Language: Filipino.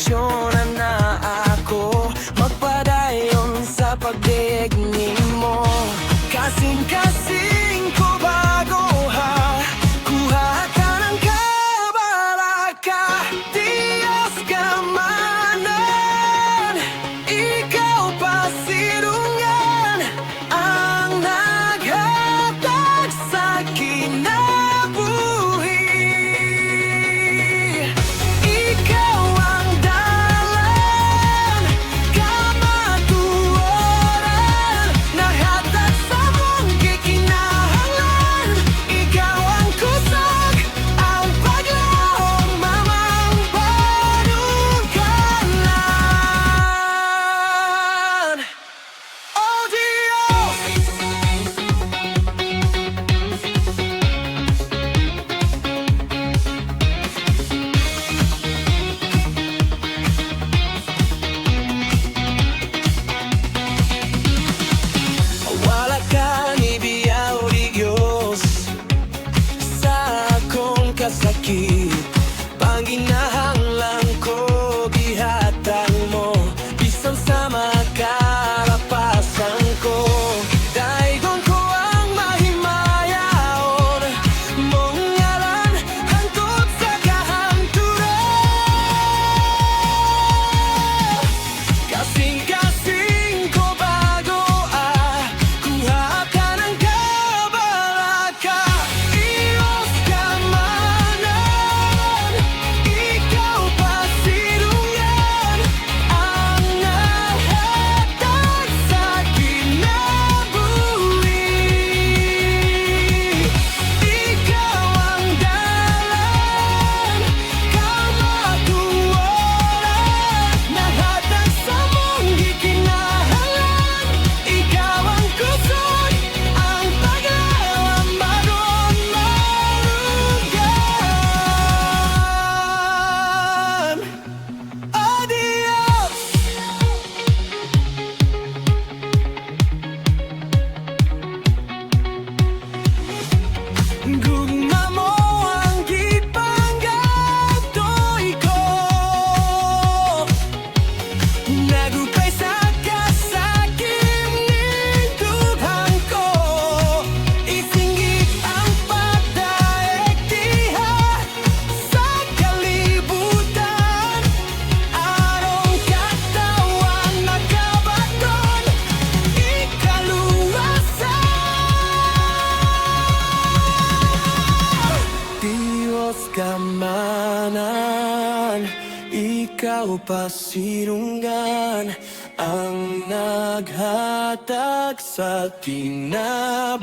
desisyonan na ako magpadayon sa pagdigning mo. Kasing-kasing ko bago ha, kuha ka ng kabaraka. Diyos kamanan, ikaw pa sirungan ang naghatag sa kinabuhi. Ikaw ang dalan, kamatuoran, nahatag sa mong gikinahanglan. Ikaw ang kusog, ang paglahong mamang panukalan. Oh Diyos, wala kang ibiyaw di Diyos sa akong kasakit. Panginahanglan ko gihatag mo, bisan sa makarapasan ko. Daigon ko ang mahimayaon, mong ngalan hangtod sa kahanturan. Kasing-kasing ko bago kuha ka ng kabaraka. Diyos kamanan, ikaw pa sirungan ang nahatag sa kinabuhi. Ikaw ang dalan, kamatuoran, nahatag sa mong gikinahanglan. Ikaw ang kusog, ang paglawang maron marugan. Oh Diyos, gugma mo ang gipanggatoy ko, nagupay sa kasakim ning dughang ko. Isinggit ang pagdaig diha sa kalibutan, arong katawan nakabaton ikaluwasan. Diyos kamanan, ikaw pa sirungan ang naghatag sa kinabuhi.